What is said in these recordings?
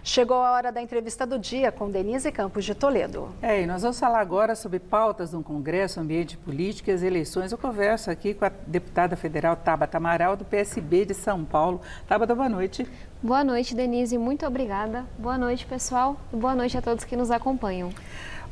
Chegou a hora da entrevista do dia com Denise Campos de Toledo. E nós vamos falar agora sobre pautas no Congresso, ambiente político e as eleições. Eu converso aqui com a deputada federal Tabata Amaral, do PSB de São Paulo. Tabata, boa noite. Boa noite, Denise. Muito obrigada. Boa noite, pessoal. E boa noite a todos que nos acompanham.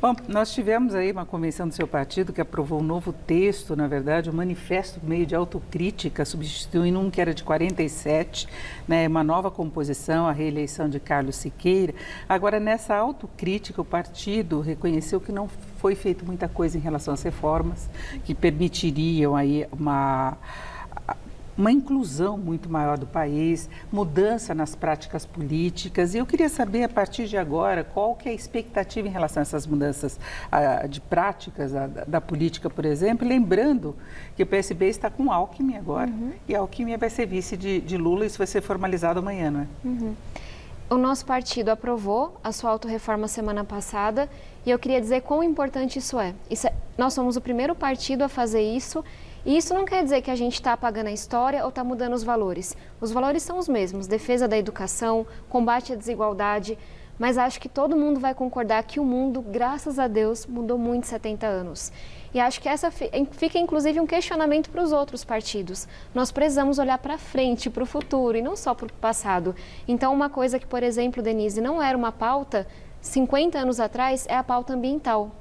Bom, nós tivemos aí uma convenção do seu partido que aprovou um novo texto, na verdade, um manifesto meio de autocrítica, substituindo um que era de 47, né, uma nova composição, a reeleição de Carlos Siqueira. Agora, nessa autocrítica, o partido reconheceu que não foi feita muita coisa em relação às reformas, que permitiriam aí uma inclusão muito maior do país, mudança nas práticas políticas. E eu queria saber, a partir de agora, qual que é a expectativa em relação a essas mudanças de práticas da política, por exemplo, lembrando que o PSB está com Alckmin agora, e Alckmin vai ser vice de Lula, isso vai ser formalizado amanhã, não é? O nosso partido aprovou a sua autorreforma semana passada e eu queria dizer quão importante isso é. Nós somos o primeiro partido a fazer isso. E isso não quer dizer que a gente está apagando a história ou está mudando os valores. Os valores são os mesmos, defesa da educação, combate à desigualdade, mas acho que todo mundo vai concordar que o mundo, graças a Deus, mudou muito em 70 anos. E acho que essa fica, inclusive, um questionamento para os outros partidos. Nós precisamos olhar para frente, para o futuro, e não só para o passado. Então, uma coisa que, por exemplo, Denise, não era uma pauta 50 anos atrás, é a pauta ambiental.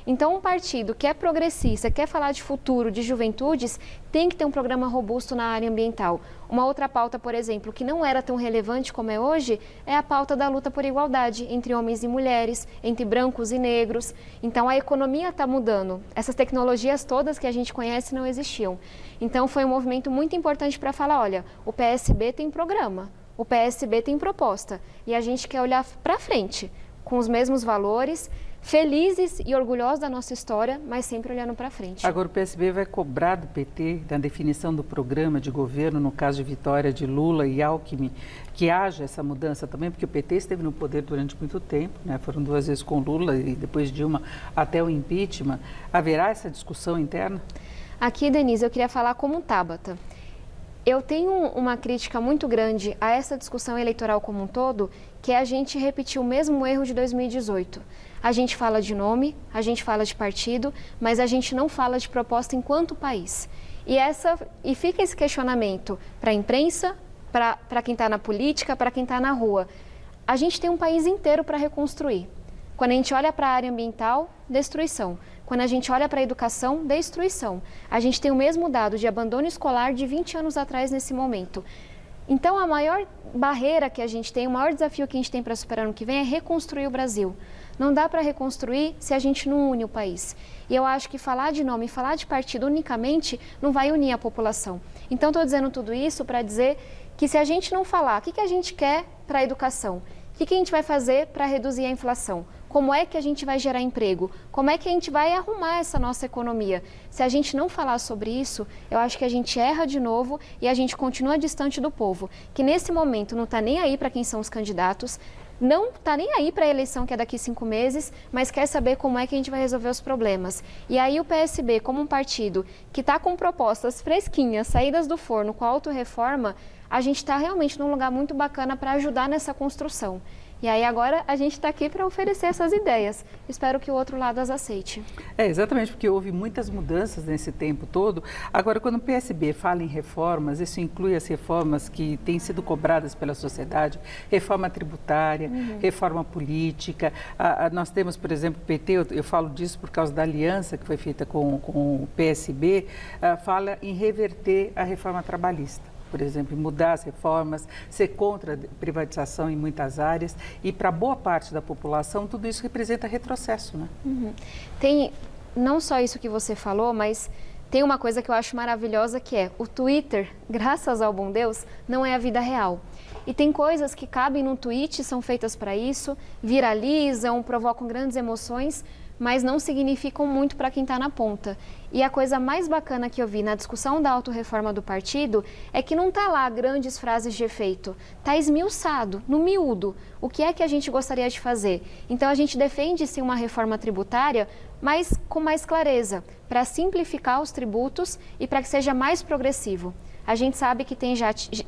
Então, um partido que é progressista, quer falar de futuro, de juventudes, tem que ter um programa robusto na área ambiental. Uma outra pauta, por exemplo, que não era tão relevante como é hoje, é a pauta da luta por igualdade entre homens e mulheres, entre brancos e negros. Então, a economia está mudando. Essas tecnologias todas que a gente conhece não existiam. Então, foi um movimento muito importante para falar, olha, o PSB tem programa, o PSB tem proposta, e a gente quer olhar para frente, com os mesmos valores, felizes e orgulhosos da nossa história, mas sempre olhando para frente. Agora o PSB vai cobrar do PT, na definição do programa de governo, no caso de vitória de Lula e Alckmin, que haja essa mudança também, porque o PT esteve no poder durante muito tempo, né? Foram 2 vezes com Lula e depois Dilma até o impeachment. Haverá essa discussão interna? Aqui, Denise, eu queria falar como Tabata. Eu tenho uma crítica muito grande a essa discussão eleitoral como um todo, que é a gente repetir o mesmo erro de 2018. A gente fala de nome, a gente fala de partido, mas a gente não fala de proposta enquanto país. E fica esse questionamento para a imprensa, para quem está na política, para quem está na rua. A gente tem um país inteiro para reconstruir. Quando a gente olha para a área ambiental, destruição. Quando a gente olha para a educação, destruição. A gente tem o mesmo dado de abandono escolar de 20 anos atrás nesse momento. Então, a maior barreira que a gente tem, o maior desafio que a gente tem para superar no que vem é reconstruir o Brasil. Não dá para reconstruir se a gente não une o país. E eu acho que falar de nome, falar de partido unicamente não vai unir a população. Então, estou dizendo tudo isso para dizer que se a gente não falar o que a gente quer para a educação, o que a gente vai fazer para reduzir a inflação, como é que a gente vai gerar emprego, como é que a gente vai arrumar essa nossa economia. Se a gente não falar sobre isso, eu acho que a gente erra de novo e a gente continua distante do povo, que nesse momento não está nem aí para quem são os candidatos, não está nem aí para a eleição que é daqui 5 meses, mas quer saber como é que a gente vai resolver os problemas. E aí o PSB, como um partido que está com propostas fresquinhas, saídas do forno com a autorreforma, a gente está realmente num lugar muito bacana para ajudar nessa construção. E aí agora a gente está aqui para oferecer essas ideias. Espero que o outro lado as aceite. Exatamente, porque houve muitas mudanças nesse tempo todo. Agora, quando o PSB fala em reformas, isso inclui as reformas que têm sido cobradas pela sociedade, reforma tributária, reforma política. Nós temos, por exemplo, o PT, eu falo disso por causa da aliança que foi feita com o PSB, fala em reverter a reforma trabalhista. Por exemplo, mudar as reformas, ser contra a privatização em muitas áreas. E para boa parte da população, tudo isso representa retrocesso, né? Tem não só isso que você falou, mas tem uma coisa que eu acho maravilhosa, que é o Twitter, graças ao bom Deus, não é a vida real. E tem coisas que cabem num tweet, são feitas para isso, viralizam, provocam grandes emoções, mas não significam muito para quem está na ponta. E a coisa mais bacana que eu vi na discussão da autorreforma do partido é que não está lá grandes frases de efeito, está esmiuçado, no miúdo, o que é que a gente gostaria de fazer. Então a gente defende sim uma reforma tributária, mas com mais clareza, para simplificar os tributos e para que seja mais progressivo. A gente sabe que tem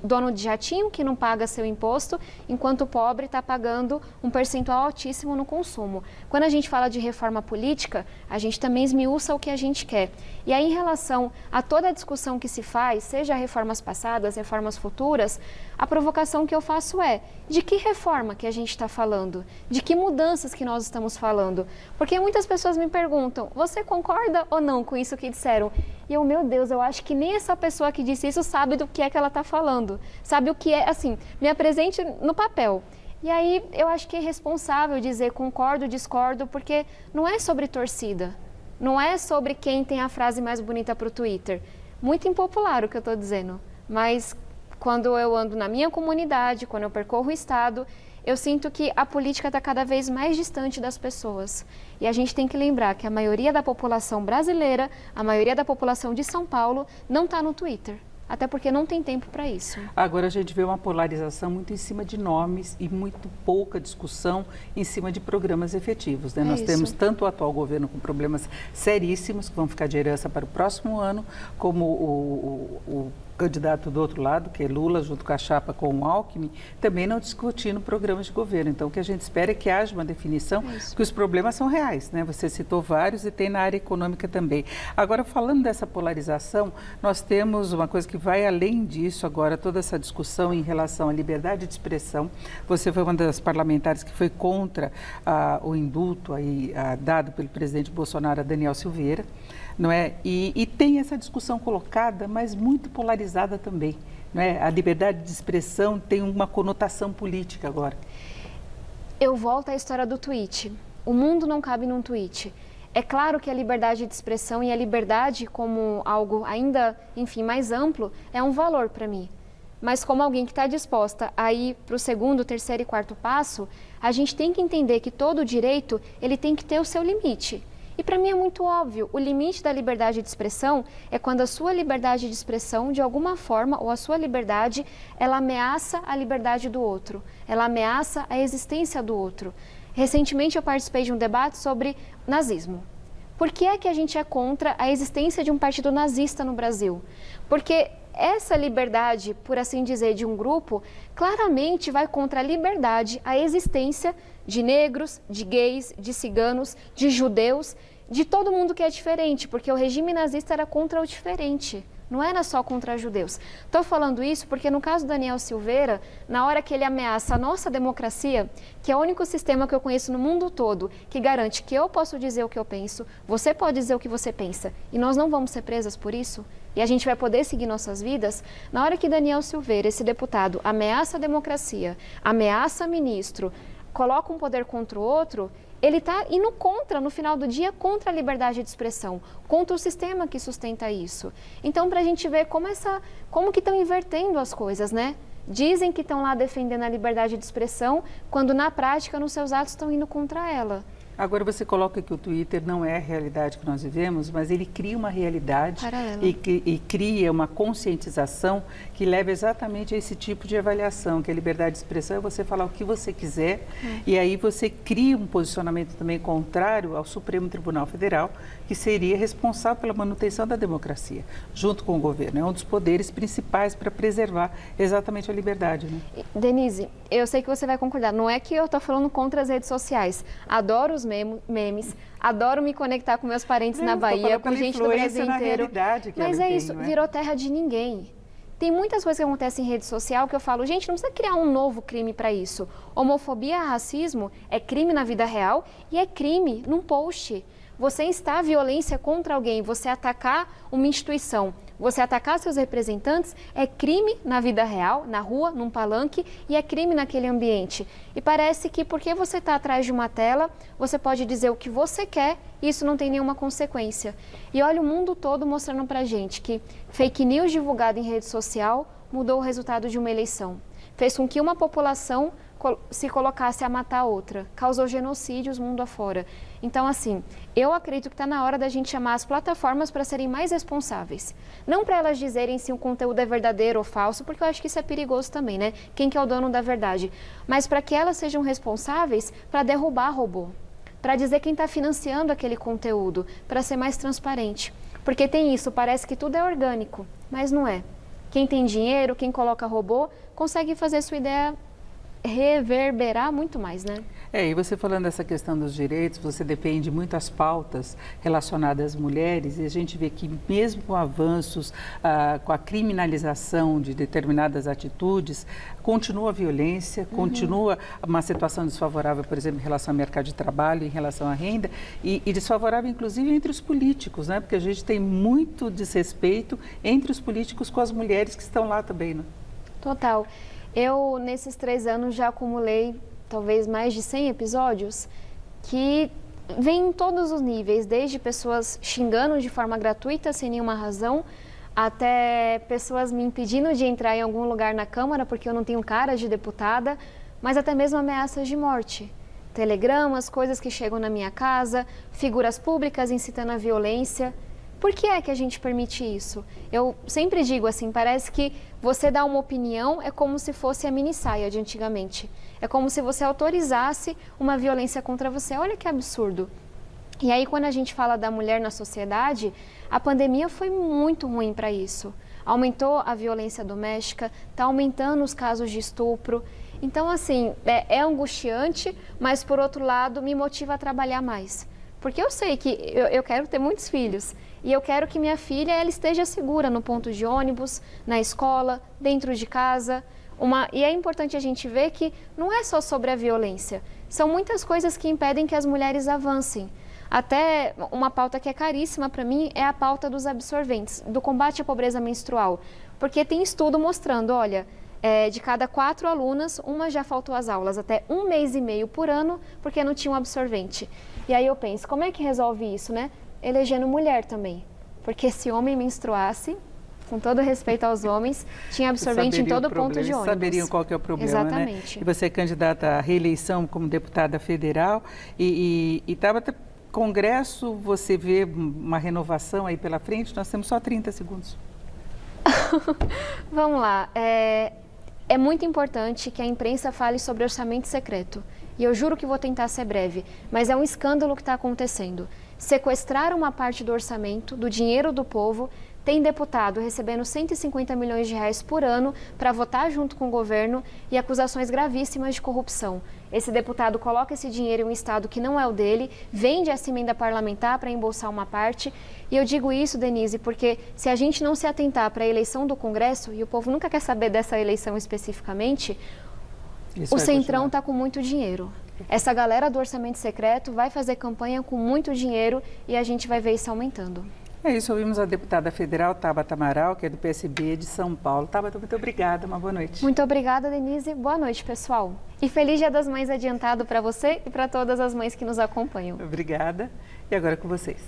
dono de jatinho que não paga seu imposto, enquanto o pobre está pagando um percentual altíssimo no consumo. Quando a gente fala de reforma política, a gente também esmiuça o que a gente quer. E aí, em relação a toda a discussão que se faz, seja reformas passadas, reformas futuras, a provocação que eu faço é, de que reforma que a gente está falando? De que mudanças que nós estamos falando? Porque muitas pessoas me perguntam, você concorda ou não com isso que disseram? E eu, meu Deus, eu acho que nem essa pessoa que disse isso sabe do que é que ela está falando. Sabe o que é, assim, me apresente no papel. E aí eu acho que é irresponsável dizer concordo, discordo, porque não é sobre torcida. Não é sobre quem tem a frase mais bonita para o Twitter. Muito impopular o que eu estou dizendo. Mas quando eu ando na minha comunidade, quando eu percorro o estado, eu sinto que a política está cada vez mais distante das pessoas. E a gente tem que lembrar que a maioria da população brasileira, a maioria da população de São Paulo, não está no Twitter. Até porque não tem tempo para isso. Agora a gente vê uma polarização muito em cima de nomes e muito pouca discussão em cima de programas efetivos, né? Nós temos tanto o atual governo com problemas seríssimos que vão ficar de herança para o próximo ano, como o candidato do outro lado, que é Lula, junto com a chapa com o Alckmin, também não discutindo programas de governo. Então, o que a gente espera é que haja uma definição, que os problemas são reais, né? Você citou vários e tem na área econômica também. Agora, falando dessa polarização, nós temos uma coisa que vai além disso agora, toda essa discussão em relação à liberdade de expressão. Você foi uma das parlamentares que foi contra o indulto dado pelo presidente Bolsonaro a Daniel Silveira, não é? E tem essa discussão colocada, mas muito polarizada também, não é? A liberdade de expressão tem uma conotação política agora. Eu volto à história do tweet. O mundo não cabe num tweet. É claro que a liberdade de expressão e a liberdade como algo ainda, enfim, mais amplo, é um valor para mim. Mas como alguém que está disposta a ir para o segundo, terceiro e quarto passo, a gente tem que entender que todo direito ele tem que ter o seu limite. E para mim é muito óbvio, o limite da liberdade de expressão é quando a sua liberdade de expressão, de alguma forma, ou a sua liberdade, ela ameaça a liberdade do outro, ela ameaça a existência do outro. Recentemente eu participei de um debate sobre nazismo. Por que é que a gente é contra a existência de um partido nazista no Brasil? Porque essa liberdade, por assim dizer, de um grupo, claramente vai contra a liberdade, a existência de negros, de gays, de ciganos, de judeus, de todo mundo que é diferente, porque o regime nazista era contra o diferente, não era só contra judeus. Estou falando isso porque no caso do Daniel Silveira, na hora que ele ameaça a nossa democracia, que é o único sistema que eu conheço no mundo todo, que garante que eu posso dizer o que eu penso, você pode dizer o que você pensa, e nós não vamos ser presas por isso, e a gente vai poder seguir nossas vidas, na hora que Daniel Silveira, esse deputado, ameaça a democracia, ameaça ministro, coloca um poder contra o outro, ele está indo contra, no final do dia, contra a liberdade de expressão, contra o sistema que sustenta isso. Então, para a gente ver como que estão invertendo as coisas, né? Dizem que estão lá defendendo a liberdade de expressão, quando na prática, nos seus atos, estão indo contra ela. Agora você coloca que o Twitter não é a realidade que nós vivemos, mas ele cria uma realidade e cria uma conscientização que leva exatamente a esse tipo de avaliação, que a liberdade de expressão é você falar o que você quiser e aí você cria um posicionamento também contrário ao Supremo Tribunal Federal, que seria responsável pela manutenção da democracia, junto com o governo. É um dos poderes principais para preservar exatamente a liberdade. Né? Denise, eu sei que você vai concordar, não é que eu estou falando contra as redes sociais, adoro os memes, adoro me conectar com meus parentes na Bahia, com gente do Brasil inteiro. Mas é isso, virou terra de ninguém. Tem muitas coisas que acontecem em rede social que eu falo, gente, não precisa criar um novo crime para isso. Homofobia, racismo é crime na vida real e é crime num post. Você instar violência contra alguém, você atacar uma instituição, você atacar seus representantes é crime na vida real, na rua, num palanque e é crime naquele ambiente. E parece que porque você está atrás de uma tela, você pode dizer o que você quer e isso não tem nenhuma consequência. E olha o mundo todo mostrando pra gente que fake news divulgada em rede social mudou o resultado de uma eleição. Fez com que uma população se colocasse a matar outra, causou genocídios mundo afora. Então, assim, eu acredito que está na hora da gente chamar as plataformas para serem mais responsáveis. Não para elas dizerem se o conteúdo é verdadeiro ou falso, porque eu acho que isso é perigoso também, né? Quem que é o dono da verdade? Mas para que elas sejam responsáveis para derrubar robô, para dizer quem está financiando aquele conteúdo, para ser mais transparente. Porque tem isso, parece que tudo é orgânico, mas não é. Quem tem dinheiro, quem coloca robô, consegue fazer sua ideia reverberar muito mais, né? E você falando dessa questão dos direitos, você defende muitas pautas relacionadas às mulheres e a gente vê que mesmo com avanços, com a criminalização de determinadas atitudes, continua a violência, continua uma situação desfavorável, por exemplo, em relação ao mercado de trabalho, em relação à renda e desfavorável inclusive entre os políticos, né? Porque a gente tem muito desrespeito entre os políticos com as mulheres que estão lá também, né? Total. Eu, nesses 3 anos, já acumulei talvez mais de 100 episódios que vêm em todos os níveis, desde pessoas xingando de forma gratuita, sem nenhuma razão, até pessoas me impedindo de entrar em algum lugar na Câmara porque eu não tenho cara de deputada, mas até mesmo ameaças de morte. Telegramas, coisas que chegam na minha casa, figuras públicas incitando a violência. Por que é que a gente permite isso? Eu sempre digo assim, parece que você dá uma opinião é como se fosse a minissaia de antigamente. É como se você autorizasse uma violência contra você. Olha que absurdo. E aí, quando a gente fala da mulher na sociedade, a pandemia foi muito ruim para isso. Aumentou a violência doméstica, está aumentando os casos de estupro. Então, assim, é angustiante, mas, por outro lado, me motiva a trabalhar mais. Porque eu sei que eu quero ter muitos filhos e eu quero que minha filha ela esteja segura no ponto de ônibus, na escola, dentro de casa. E é importante a gente ver que não é só sobre a violência, são muitas coisas que impedem que as mulheres avancem. Até uma pauta que é caríssima para mim é a pauta dos absorventes, do combate à pobreza menstrual. Porque tem estudo mostrando, olha, de cada 4 alunas, uma já faltou às aulas até 1 mês e meio por ano porque não tinha um absorvente. E aí eu penso, como é que resolve isso, né? Elegendo mulher também. Porque se homem menstruasse, com todo respeito aos homms, tinha absorvente em todo ponto de ônibus. Saberiam qual que é o problema, exatamente. Né? E você é candidata à reeleição como deputada federal e Tabata, Congresso, você vê uma renovação aí pela frente? Nós temos só 30 segundos. Vamos lá. É muito importante que a imprensa fale sobre orçamento secreto. E eu juro que vou tentar ser breve, mas é um escândalo que está acontecendo. Sequestraram uma parte do orçamento, do dinheiro do povo, tem deputado recebendo 150 milhões de reais por ano para votar junto com o governo e acusações gravíssimas de corrupção. Esse deputado coloca esse dinheiro em um estado que não é o dele, vende essa emenda parlamentar para embolsar uma parte. E eu digo isso, Denise, porque se a gente não se atentar para a eleição do Congresso, e o povo nunca quer saber dessa eleição especificamente, o Centrão está com muito dinheiro. Essa galera do orçamento secreto vai fazer campanha com muito dinheiro e a gente vai ver isso aumentando. É isso, ouvimos a deputada federal Tabata Amaral, que é do PSB de São Paulo. Tabata, muito obrigada, uma boa noite. Muito obrigada, Denise. Boa noite, pessoal. E feliz Dia das Mães adiantado para você e para todas as mães que nos acompanham. Obrigada. E agora com vocês.